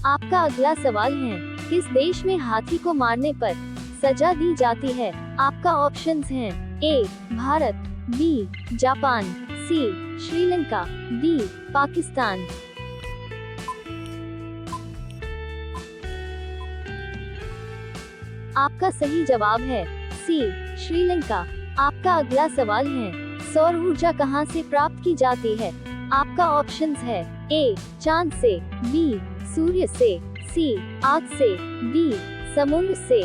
आपका अगला सवाल है, किस देश में हाथी को मारने पर सजा दी जाती है? आपका ऑप्शंस हैं, ए भारत, बी जापान, सी श्रीलंका, डी पाकिस्तान। आपका सही जवाब है सी श्रीलंका। आपका अगला सवाल है, सौर ऊर्जा कहां से प्राप्त की जाती है? आपका ऑप्शंस है, ए चांद से, बी सूर्य से, सी आग से, डी समुद्र से।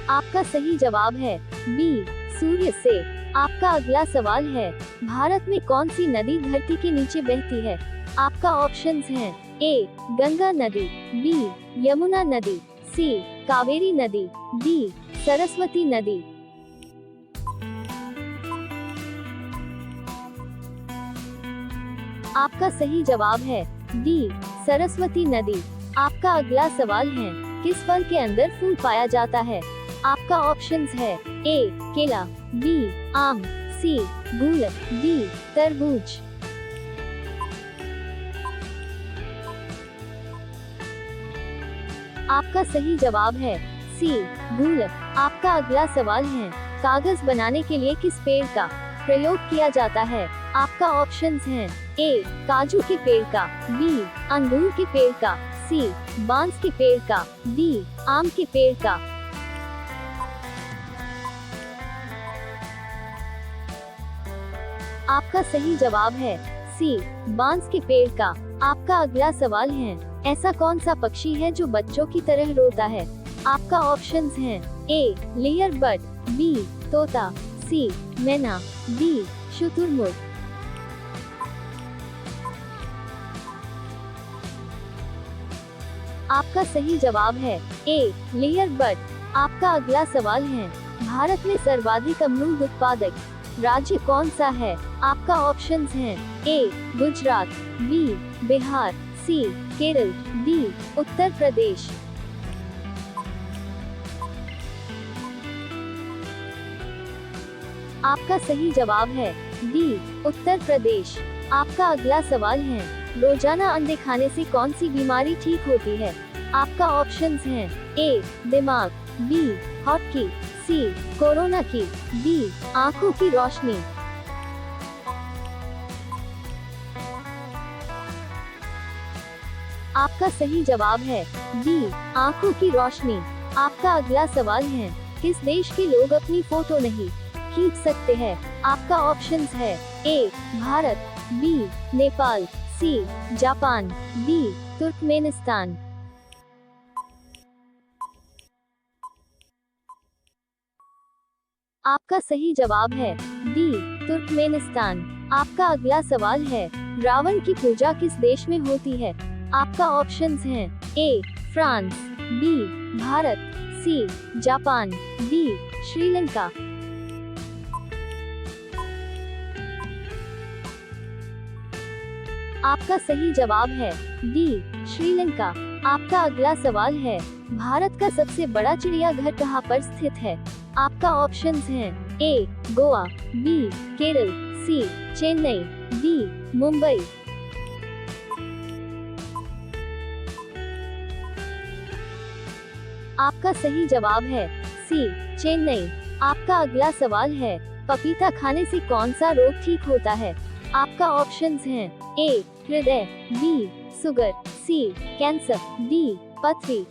आपका सही जवाब है बी सूर्य से। आपका अगला सवाल है, भारत में कौन सी नदी धरती के नीचे बहती है? आपका ऑप्शंस हैं, ए गंगा नदी, बी यमुना नदी, सी कावेरी नदी, डी सरस्वती नदी। आपका सही जवाब है डी सरस्वती नदी। आपका अगला सवाल है, किस फल के अंदर फूल पाया जाता है? आपका ऑप्शंस है, ए केला, बी आम, सी गुलर, डी तरबूज। आपका सही जवाब है सी गुलर। आपका अगला सवाल है, कागज बनाने के लिए किस पेड़ का प्रयोग किया जाता है? आपका ऑप्शंस हैं, ए काजू के पेड़ का, बी अंगूर के पेड़ का, सी बांस के पेड़ का, डी आम के पेड़ का। आपका सही जवाब है सी बांस के पेड़ का। आपका अगला सवाल है, ऐसा कौन सा पक्षी है जो बच्चों की तरह रोता है? आपका ऑप्शंस हैं, ए लेयर बर्ड, बी तोता, सी मैना, डी शुतुरमुर्ग। आपका सही जवाब है ए लेयर बर्ड। आपका अगला सवाल है, भारत में सर्वाधिक अमरूद उत्पादक राज्य कौन सा है? आपका ऑप्शंस हैं, ए गुजरात, बी बिहार, सी केरल, डी उत्तर प्रदेश। आपका सही जवाब है डी उत्तर प्रदेश। आपका अगला सवाल है, रोजाना अंडे खाने से कौन सी बीमारी ठीक होती है? आपका ऑप्शंस हैं, ए दिमाग, बी हॉटकी, सी कोरोना की, डी आंखों की रोशनी। आपका सही जवाब है डी आंखों की रोशनी। आपका अगला सवाल है, किस देश के लोग अपनी फोटो नहीं खींच सकते हैं? आपका ऑप्शंस है, A Bharat, B Nepal, C Japan, D Turkmenistan. आपका सही जवाब है डी तुर्कमेनिस्तान। आपका अगला सवाल है, रावण की पूजा किस देश में होती है? आपका ऑप्शंस हैं, A France, B Bharat, C Japan, D Sri Lanka. आपका सही जवाब है डी श्रीलंका। आपका अगला सवाल है, भारत का सबसे बड़ा चिड़ियाघर कहाँ पर स्थित है? आपका ऑप्शंस हैं, ए गोवा, बी केरल, सी चेन्नई, डी मुंबई। आपका सही जवाब है सी चेन्नई। आपका अगला सवाल है, पपीता खाने से कौन सा रोग ठीक होता है? आपका ऑप्शंस हैं, ए हृदय, बी शुगर, सी कैंसर, डी पथरी।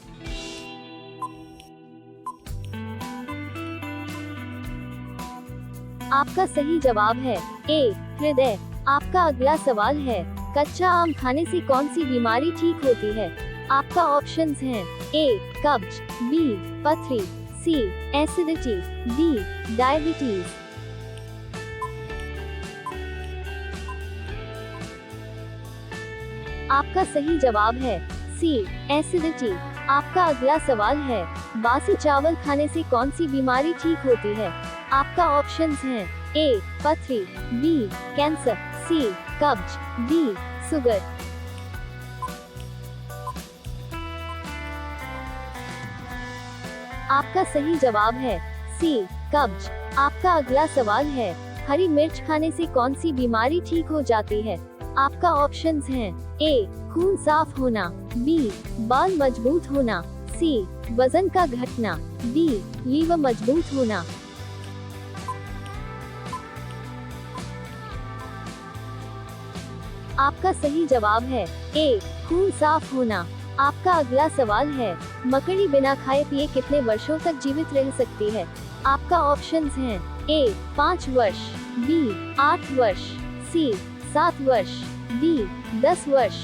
आपका सही जवाब है ए हृदय। आपका अगला सवाल है, कच्चा आम खाने से कौन सी बीमारी ठीक होती है? आपका ऑप्शंस हैं, ए कब्ज, बी पथरी, सी एसिडिटी, डी डायबिटीज। आपका सही जवाब है सी एसिडिटी। आपका अगला सवाल है, बासी चावल खाने से कौन सी बीमारी ठीक होती है? आपका ऑप्शंस हैं, ए पथरी, बी कैंसर, सी कब्ज, डी शुगर। आपका सही जवाब है सी कब्ज। आपका अगला सवाल है, हरी मिर्च खाने से कौन सी बीमारी ठीक हो जाती है? आपका ऑप्शंस हैं ए खून साफ होना, बी बाल मजबूत होना, सी वजन का घटना, डी लीवर मजबूत होना। आपका सही जवाब है ए खून साफ होना। आपका अगला सवाल है, मकड़ी बिना खाए पिए कितने वर्षों तक जीवित रह सकती है? आपका ऑप्शंस हैं ए 5 वर्ष, बी 8 वर्ष, सी 7 वर्ष, डी 10 वर्ष।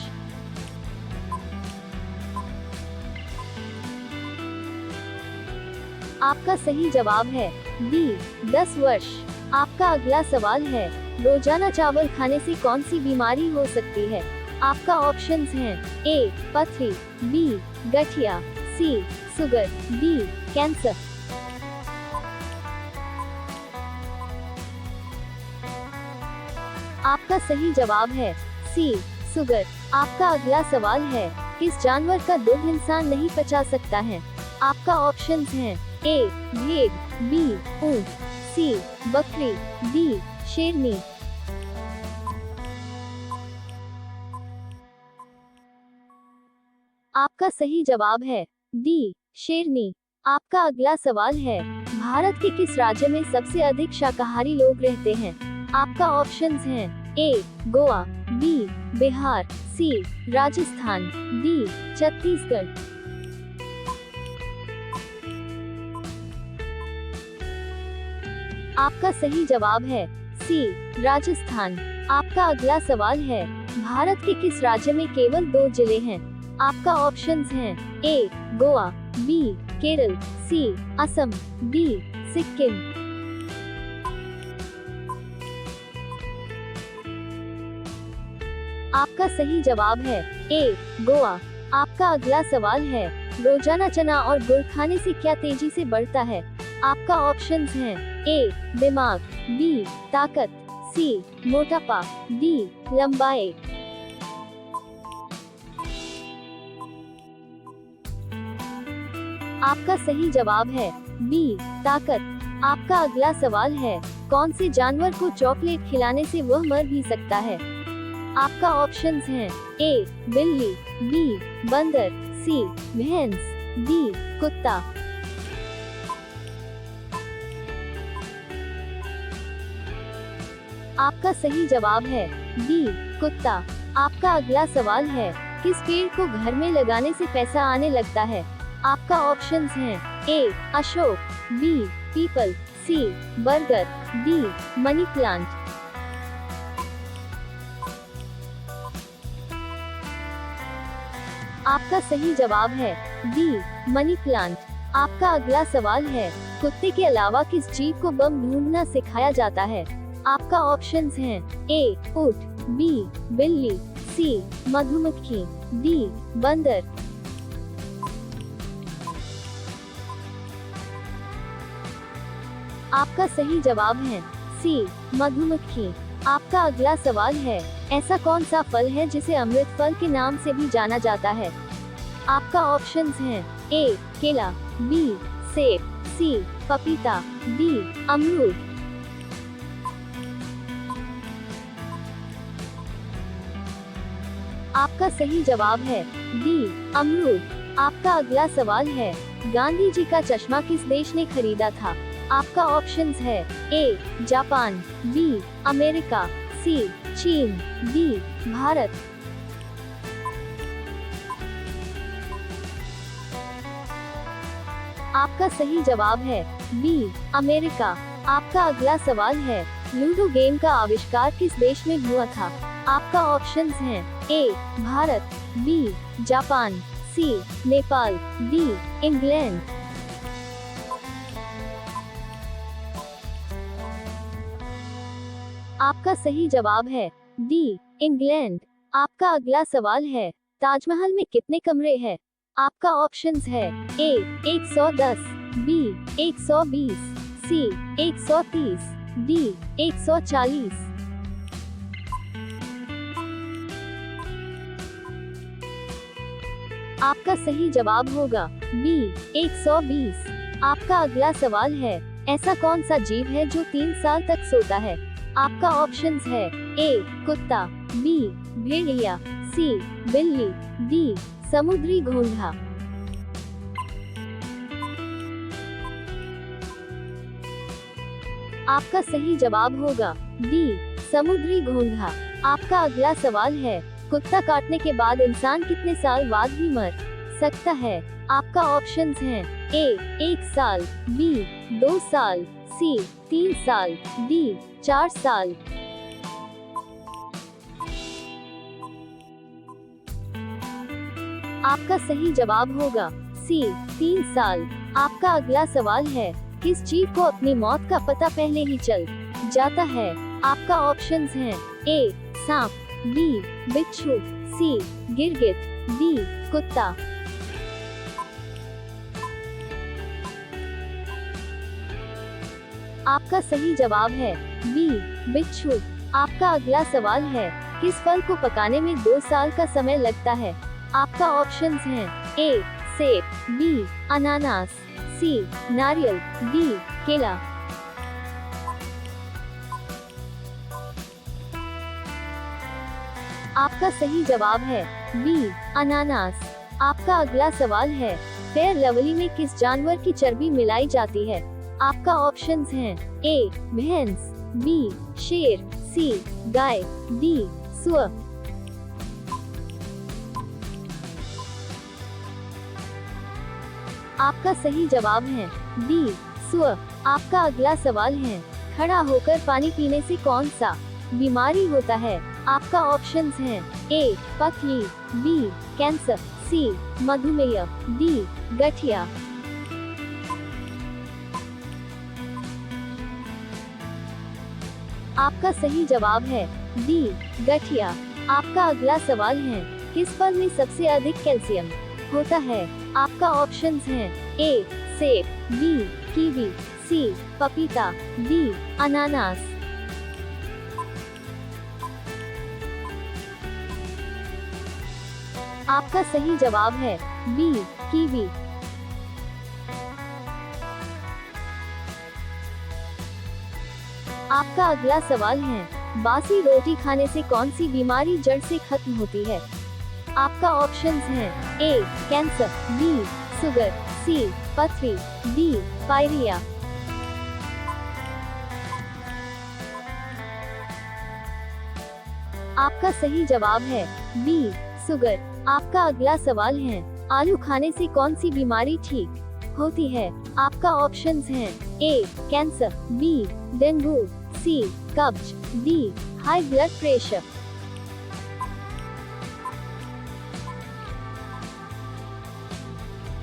आपका सही जवाब है बी 10 वर्ष। आपका अगला सवाल है, रोजाना चावल खाने से कौन सी बीमारी हो सकती है? आपका ऑप्शंस हैं ए पथरी, बी गठिया, सी शुगर, डी कैंसर। आपका सही जवाब है सी शुगर। आपका अगला सवाल है, किस जानवर का दूध इंसान नहीं पचा सकता है? आपका ऑप्शंस हैं ए भेड़, बी ऊंट, सी बकरी, डी शेरनी। आपका सही जवाब है डी शेरनी। आपका अगला सवाल है, भारत के किस राज्य में सबसे अधिक शाकाहारी लोग रहते हैं? आपका ऑप्शंस हैं ए गोवा, बी बिहार, सी राजस्थान, डी छत्तीसगढ़। आपका सही जवाब है सी राजस्थान। आपका अगला सवाल है, भारत के किस राज्य में केवल 2 जिले हैं? आपका ऑप्शंस हैं ए गोवा, बी केरल, सी असम, डी सिक्किम। आपका सही जवाब है ए गोवा। आपका अगला सवाल है, रोजाना चना और गुड़ खाने से क्या तेजी से बढ़ता है? आपका ऑप्शंस हैं ए दिमाग, बी ताकत, सी मोटापा, डी लंबाई। आपका सही जवाब है बी ताकत। आपका अगला सवाल है, कौन से जानवर को चॉकलेट खिलाने से वह मर भी सकता है? आपका ऑप्शंस हैं ए बिल्ली, बी बंदर, सी भैंस, डी कुत्ता। आपका सही जवाब है डी कुत्ता। आपका अगला सवाल है, किस पेड़ को घर में लगाने से पैसा आने लगता है? आपका ऑप्शंस हैं ए अशोक, बी पीपल, सी बरगद, डी मनी प्लांट। आपका सही जवाब है डी मनी प्लांट। आपका अगला सवाल है, कुत्ते के अलावा किस जीव को बम ढूंढना सिखाया जाता है? आपका ऑप्शंस हैं ए ऊंट, बी बिल्ली, सी मधुमक्खी, डी बंदर। आपका सही जवाब है सी मधुमक्खी। आपका अगला सवाल है, ऐसा कौन सा फल है जिसे अमृत फल के नाम से भी जाना जाता है? आपका ऑप्शंस हैं ए केला, बी सेब, सी पपीता, डी अमरूद। आपका सही जवाब है डी अमरूद। आपका अगला सवाल है, गांधी जी का चश्मा किस देश ने खरीदा था? आपका ऑप्शंस है ए जापान, बी अमेरिका, सी चीन, डी भारत। आपका सही जवाब है बी अमेरिका। आपका अगला सवाल है, लूडो गेम का आविष्कार किस देश में हुआ था? आपका ऑप्शंस हैं ए भारत, बी जापान, सी नेपाल, डी इंग्लैंड। आपका सही जवाब है डी इंग्लैंड। आपका अगला सवाल है, ताजमहल में कितने कमरे हैं? आपका ऑप्शंस है ए 110, बी 120, सी 130, डी 140। आपका सही जवाब होगा बी 120। आपका अगला सवाल है, ऐसा कौन सा जीव है जो 3 साल तक सोता है? आपका ऑप्शंस है ए कुत्ता, बी भेड़िया, सी बिल्ली, डी समुद्री घोंघा। आपका सही जवाब होगा डी समुद्री घोंघा। आपका अगला सवाल है, कुत्ता काटने के बाद इंसान कितने साल बाद भी मर सकता है? आपका ऑप्शंस हैं ए 1 साल, बी 2 साल, सी 3 साल, डी 4 साल। आपका सही जवाब होगा सी 3 साल। आपका अगला सवाल है, किस जीव को अपनी मौत का पता पहले ही चल जाता है? आपका ऑप्शंस हैं ए सांप, बी बिच्छू, सी गिरगिट, डी कुत्ता। आपका सही जवाब है बी बिच्छू। आपका अगला सवाल है, किस फल को पकाने में 2 साल का समय लगता है? आपका ऑप्शंस हैं ए सेब, बी अनानास, सी नारियल, डी केला। आपका सही जवाब है बी अनानास। आपका अगला सवाल है, फेयर लवली में किस जानवर की चर्बी मिलाई जाती है? आपका ऑप्शंस हैं ए भैंस, बी शेर, सी गाय, डी सुअर। आपका सही जवाब है डी सुअर। आपका अगला सवाल है, खड़ा होकर पानी पीने से कौन सा बीमारी होता है? आपका ऑप्शंस हैं ए पथरी, बी कैंसर, सी मधुमेह, डी गठिया। आपका सही जवाब है डी गठिया। आपका अगला सवाल है, किस फल में सबसे अधिक कैल्शियम होता है? आपका ऑप्शंस हैं ए सेब, बी कीवी, सी पपीता, डी अनानास। आपका सही जवाब है बी कीवी। आपका अगला सवाल है, बासी रोटी खाने से कौन सी बीमारी जड़ से खत्म होती है? आपका ऑप्शंस हैं ए कैंसर, बी शुगर, सी पथरी, डी पायरिया। आपका सही जवाब है बी शुगर। आपका अगला सवाल है, आलू खाने से कौन सी बीमारी ठीक होती है? आपका ऑप्शंस हैं ए कैंसर, बी डेंगू, सी कब्ज, डी हाई ब्लड प्रेशर।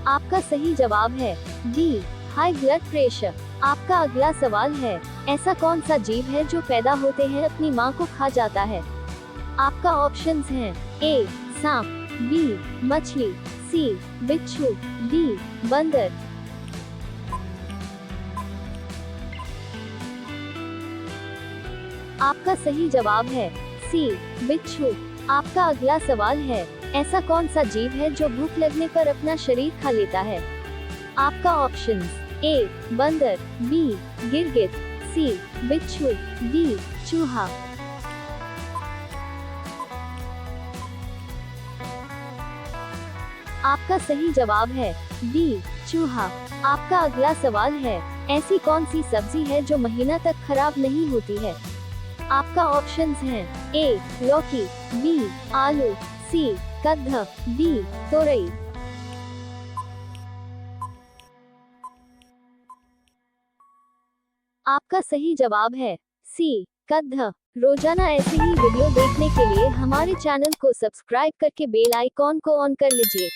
आपका सही जवाब है डी हाई ब्लड प्रेशर। आपका अगला सवाल है, ऐसा कौन सा जीव है जो पैदा होते हैं अपनी मां को खा जाता है? आपका ऑप्शंस हैं ए सांप, बी मछली, सी बिच्छू, डी बंदर। आपका सही जवाब है सी बिच्छू। आपका अगला सवाल है, ऐसा कौन सा जीव है जो भूख लगने पर अपना शरीर खा लेता है? आपका ऑप्शंस ए बंदर, बी गिरगिट, सी बिच्छू, डी चूहा। आपका सही जवाब है डी चूहा। आपका अगला सवाल है, ऐसी कौन सी सब्जी है जो महीना तक खराब नहीं होती है? आपका ऑप्शंस हैं ए लौकी, बी आलू, सी कद्दू, डी तोरई। आपका सही जवाब है सी कद्दू। रोजाना ऐसे ही वीडियो देखने के लिए हमारे चैनल को सब्सक्राइब करके बेल आइकॉन को ऑन कर लीजिए।